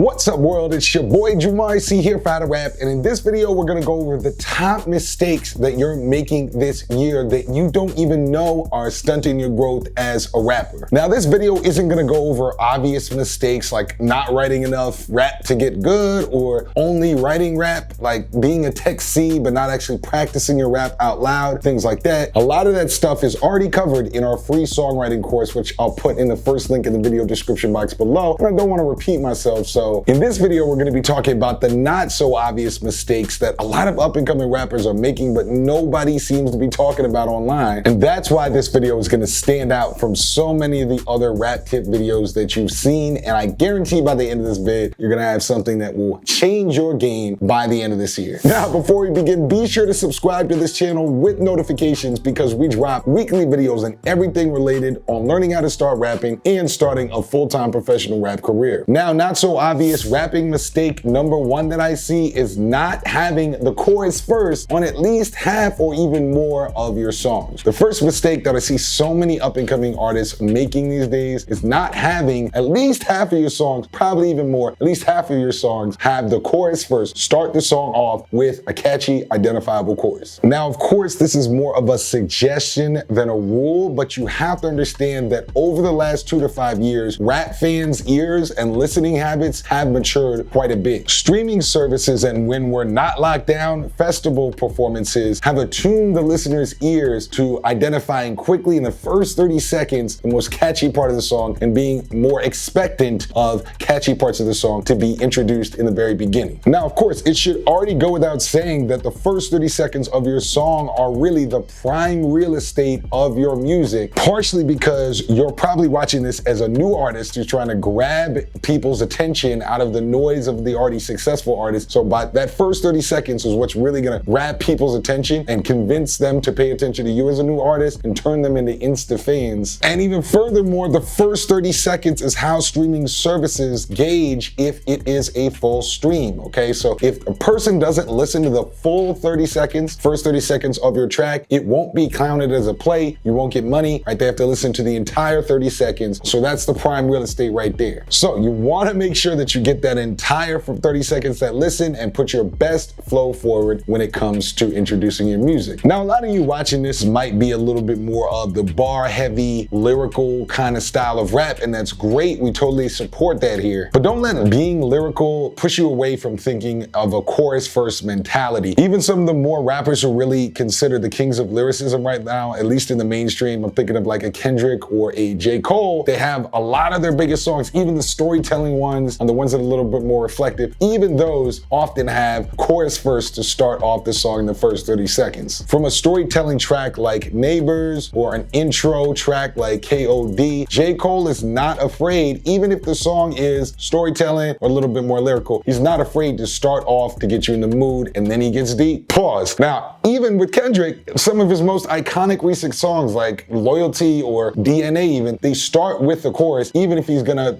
What's up, world? It's your boy Jumarcy here for How to Rap, and in this video we're gonna go over the top mistakes that you're making this year that you don't even know are stunting your growth as a rapper. Now, this video isn't gonna go over obvious mistakes like not writing enough rap to get good, or only writing rap, like being a tech C but not actually practicing your rap out loud, things like that. A lot of that stuff is already covered in our free songwriting course, which I'll put in the first link in the video description box below, and I don't want to repeat myself. So in this video, we're going to be talking about the not so obvious mistakes that a lot of up and coming rappers are making, but nobody seems to be talking about online. And that's why this video is going to stand out from so many of the other rap tip videos that you've seen. And I guarantee by the end of this vid, you're going to have something that will change your game by the end of this year. Now, before we begin, be sure to subscribe to this channel with notifications, because we drop weekly videos and everything related on learning how to start rapping and starting a full-time professional rap career. Now, not so obvious rapping mistake number one that I see is not having the chorus first on at least half or even more of your songs. The first mistake that I see so many up and coming artists making these days is not having at least half of your songs, probably even more, at least half of your songs have the chorus first. Start the song off with a catchy, identifiable chorus. Now, of course, this is more of a suggestion than a rule, but you have to understand that over the last 2 to 5 years, rap fans' ears and listening habits have matured quite a bit. Streaming services and when we're not locked down, festival performances have attuned the listener's ears to identifying quickly in the first 30 seconds the most catchy part of the song and being more expectant of catchy parts of the song to be introduced in the very beginning. Now, of course, it should already go without saying that the first 30 seconds of your song are really the prime real estate of your music, partially because you're probably watching this as a new artist who's trying to grab people's attention out of the noise of the already successful artist. So by that first 30 seconds is what's really gonna grab people's attention and convince them to pay attention to you as a new artist and turn them into Insta fans. And even furthermore, the first 30 seconds is how streaming services gauge if it is a full stream, okay? So if a person doesn't listen to the full 30 seconds, first 30 seconds of your track, it won't be counted as a play. You won't get money, right? They have to listen to the entire 30 seconds. So that's the prime real estate right there. So you wanna make sure that you get that entire 30 seconds that listen and put your best flow forward when it comes to introducing your music. Now, a lot of you watching this might be a little bit more of the bar heavy, lyrical kind of style of rap, and that's great. We totally support that here. But don't let being lyrical push you away from thinking of a chorus first mentality. Even some of the more rappers who really considered the kings of lyricism right now, at least in the mainstream, I'm thinking of like a Kendrick or a J. Cole, they have a lot of their biggest songs, even the storytelling ones and the ones that are a little bit more reflective, even those often have chorus first to start off the song in the first 30 seconds. From a storytelling track like Neighbors or an intro track like KOD, J. Cole is not afraid, even if the song is storytelling or a little bit more lyrical, he's not afraid to start off to get you in the mood, and then he gets deep. Pause. Now, even with Kendrick, some of his most iconic recent songs like Loyalty or DNA even, they start with the chorus, even if he's gonna,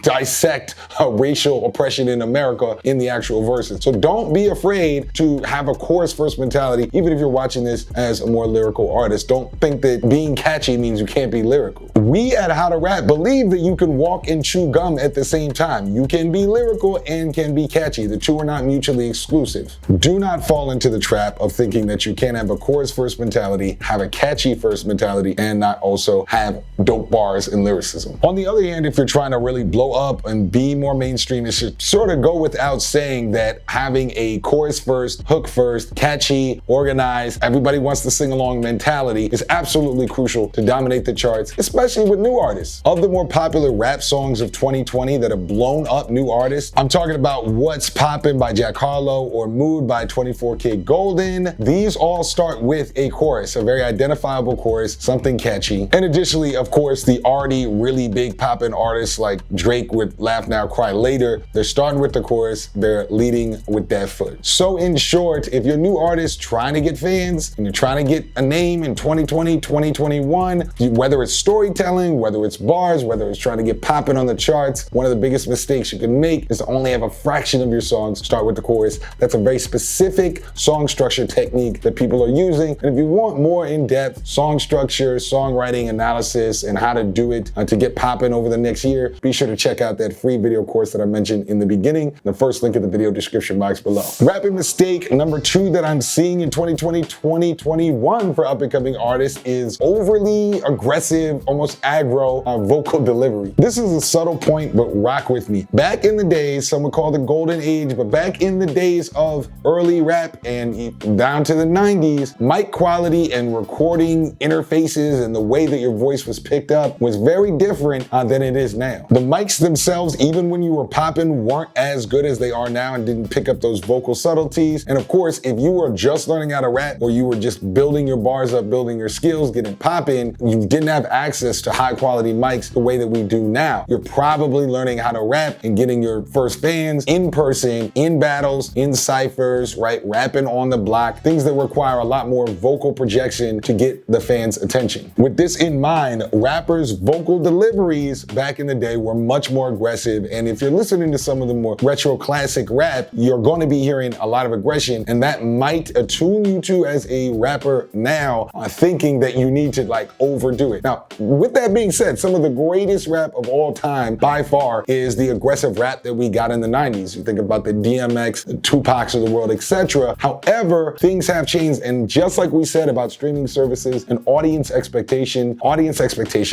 dissect racial oppression in America in the actual verses. So don't be afraid to have a chorus first mentality, even if you're watching this as a more lyrical artist. Don't think that being catchy means you can't be lyrical. We at How to Rap believe that you can walk and chew gum at the same time. You can be lyrical and can be catchy. The two are not mutually exclusive. Do not fall into the trap of thinking that you can't have a chorus first mentality, have a catchy first mentality, and not also have dope bars and lyricism. On the other hand, if you're trying to really blow up and be more mainstream, it should sort of go without saying that having a chorus first, hook first, catchy, organized, everybody wants to sing along mentality is absolutely crucial to dominate the charts, especially with new artists. Of the more popular rap songs of 2020 that have blown up new artists, I'm talking about What's Poppin' by Jack Harlow or Mood by 24K Golden. These all start with a chorus, a very identifiable chorus, something catchy. And additionally, of course, the already really big poppin' artists like Drake with Laugh Now, Cry Later, they're starting with the chorus, they're leading with that foot. So in short, if you're a new artist trying to get fans and you're trying to get a name in 2020, 2021, whether it's storytelling, storytelling, whether it's bars, whether it's trying to get popping on the charts, one of the biggest mistakes you can make is to only have a fraction of your songs start with the chorus. That's a very specific song structure technique that people are using. And if you want more in-depth song structure, songwriting analysis, and how to do it to get popping over the next year, be sure to check out that free video course that I mentioned in the beginning. The first link in the video description box below. Rapping mistake number 2 that I'm seeing in 2020, 2021 for up-and-coming artists is overly aggressive, almost aggro vocal delivery. This is a subtle point, but rock with me. Back in the days, some would call the golden age, but back in the days of early rap and down to the 90s, mic quality and recording interfaces and the way that your voice was picked up was very different than it is now. The mics themselves, even when you were popping, weren't as good as they are now and didn't pick up those vocal subtleties. And of course, if you were just learning how to rap or you were just building your bars up, building your skills, getting popping, you didn't have access to high quality mics the way that we do now. You're probably learning how to rap and getting your first fans in person, in battles, in ciphers, right? Rapping on the block, things that require a lot more vocal projection to get the fans' attention. With this in mind, rappers' vocal deliveries back in the day were much more aggressive. And if you're listening to some of the more retro classic rap, you're going to be hearing a lot of aggression, and that might attune you to, as a rapper now, thinking that you need to like overdo it. Now, with that being said, some of the greatest rap of all time by far is the aggressive rap that we got in the 90s. You think about the DMX, the Tupacs of the world, etc. However, things have changed, and just like we said about streaming services and audience expectation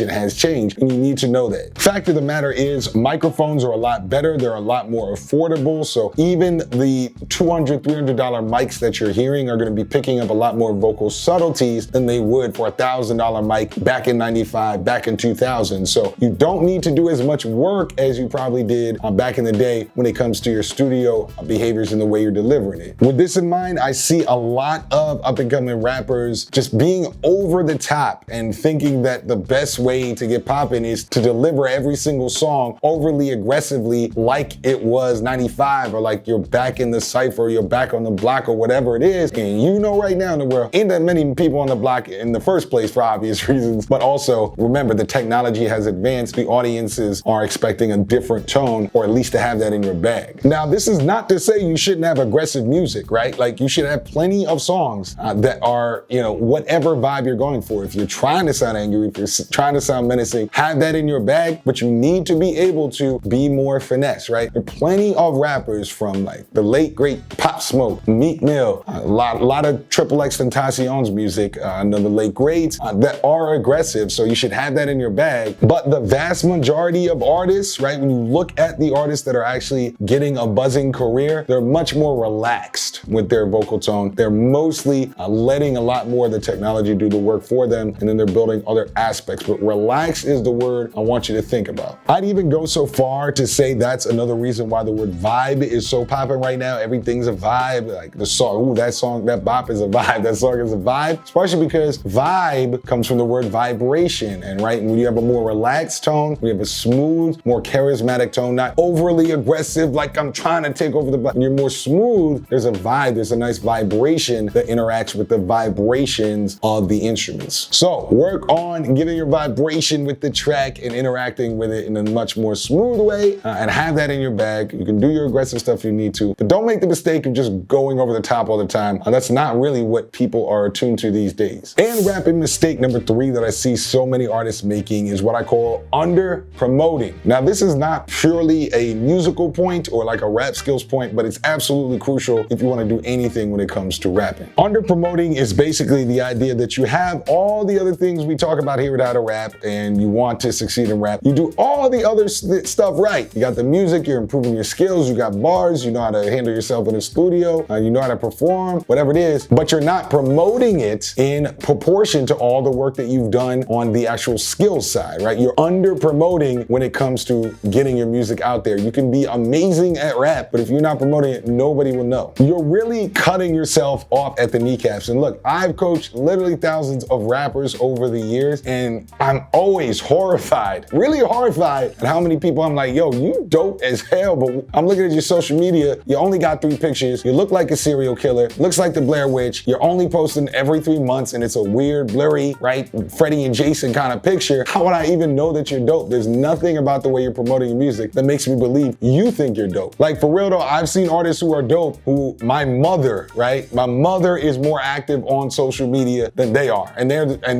has changed, and you need to know that. Fact of the matter is, microphones are a lot better. They're a lot more affordable. So even the $200, $300 mics that you're hearing are going to be picking up a lot more vocal subtleties than they would for a $1,000 mic back in 95, back in 2000. So you don't need to do as much work as you probably did back in the day when it comes to your studio behaviors and the way you're delivering it. With this in mind, I see a lot of up-and-coming rappers just being over the top and thinking that the best way to get popping is to deliver every single song overly aggressively like it was 95, or like you're back in the cypher, you're back on the block, or whatever it is. And you know right now in the world, ain't that many people on the block in the first place for obvious reasons. But also, remember, the technology has advanced. The audiences are expecting a different tone, or at least to have that in your bag. Now, this is not to say you shouldn't have aggressive music, right? Like, you should have plenty of songs that are, you know, whatever vibe you're going for. If you're trying to sound angry, if you're trying to sound menacing, have that in your bag, but you need to be able to be more finesse, right? There are plenty of rappers from like the late great Pop Smoke, Meek Mill, a lot of Triple X Tentacion's music, another late greats that are aggressive. So you should have that in your bag. But the vast majority of artists, right, when you look at the artists that are actually getting a buzzing career, they're much more relaxed with their vocal tone. They're mostly letting a lot more of the technology do the work for them, and then they're building other aspects. But relax is the word I want you to think about. I'd even go so far to say that's another reason why the word vibe is so popping right now. Everything's a vibe. Like the song, ooh, that song, that bop is a vibe. That song is a vibe. Especially because vibe comes from the word vibration. And right, when you have a more relaxed tone, we have a smooth, more charismatic tone, not overly aggressive, like I'm trying to take over the block. When you're more smooth, there's a vibe, there's a nice vibration that interacts with the vibrations of the instruments. So work on getting your vibration with the track and interacting with it in a much more smooth way, and have that in your bag. You can do your aggressive stuff if you need to, but don't make the mistake of just going over the top all the time. That's not really what people are attuned to these days. And rapping mistake number 3 that I see so many artists making is what I call under promoting. Now, this is not purely a musical point or like a rap skills point, but it's absolutely crucial if you want to do anything when it comes to rapping. Under promoting is basically the idea that you have all the other things we talk about here at How to Rap, and you want to succeed in rap. You do all the other stuff right. You got the music, you're improving your skills, you got bars, you know how to handle yourself in the studio, you know how to perform, whatever it is, but you're not promoting it in proportion to all the work that you've done on the actual skills side, right? You're under promoting when it comes to getting your music out there. You can be amazing at rap, but if you're not promoting it, nobody will know. Your really cutting yourself off at the kneecaps. And look, I've coached literally thousands of rappers over the years, and I'm always horrified, really horrified at how many people I'm like, yo, you dope as hell, but I'm looking at your social media, you only got 3 pictures, you look like a serial killer, looks like the Blair Witch, you're only posting every 3 months, and it's a weird, blurry, right, Freddie and Jason kind of picture. How would I even know that you're dope? There's nothing about the way you're promoting your music that makes me believe you think you're dope. Like, for real though, I've seen artists who are dope who, my mother, right, my mother is more active on social media than they are, and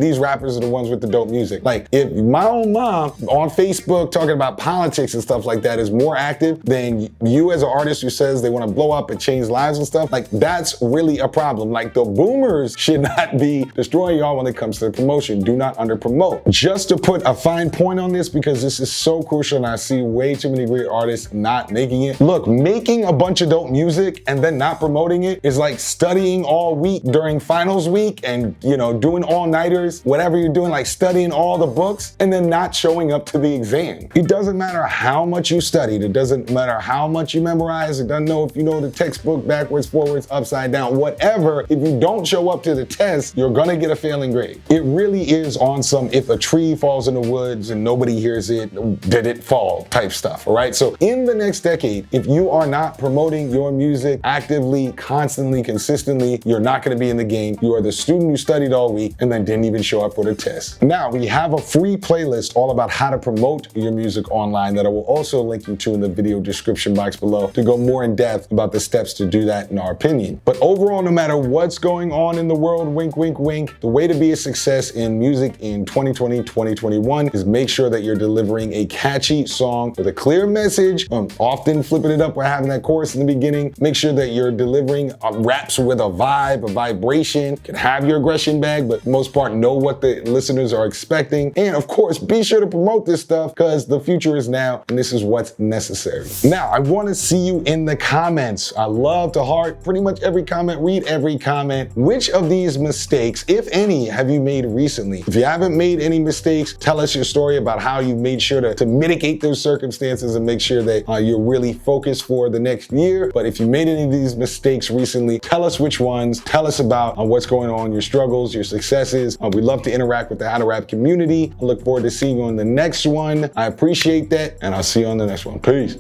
these rappers are the ones with the dope music. Like, if my own mom on Facebook talking about politics and stuff like that is more active than you as an artist who says they want to blow up and change lives and stuff, like, that's really a problem. Like, the boomers should not be destroying y'all when it comes to the promotion. Do not under promote. Just to put a fine point on this, because this is so crucial and I see way too many great artists not making it. Look, making a bunch of dope music and then not promoting it is like studying all week during finals week and, you know, doing all-nighters, whatever you're doing, like studying all the books and then not showing up to the exam. It doesn't matter how much you studied. It doesn't matter how much you memorize. It doesn't know if you know the textbook backwards, forwards, upside down, whatever. If you don't show up to the test, you're gonna get a failing grade. It really is on some if a tree falls in the woods and nobody hears it, did it fall type stuff, all right? So in the next decade, if you are not promoting your music actively, constantly, consistently, you're not gonna be in the game. You are the student who studied all week and then didn't even show up for the test. Now, we have a free playlist all about how to promote your music online that I will also link you to in the video description box below to go more in depth about the steps to do that in our opinion. But overall, no matter what's going on in the world, wink, wink, wink, the way to be a success in music in 2020, 2021 is make sure that you're delivering a catchy song with a clear message, often flipping it up by having that chorus in the beginning. Make sure that you're delivering raps with a vibe, a vibration. You can have your aggression bag, but for the most part, know what the listeners are expecting. And of course, be sure to promote this stuff because the future is now and this is what's necessary. Now, I want to see you in the comments. I love to heart pretty much every comment, read every comment. Which of these mistakes, if any, have you made recently? If you haven't made any mistakes, tell us your story about how you made sure to mitigate those circumstances and make sure that you're really focused for the next year. But if you made any of these mistakes recently, tell us which ones. Tell us about what's going on, your struggles, your successes. We love to interact with the How to Rap community. I look forward to seeing you on the next one. I appreciate that, and I'll see you on the next one. Peace.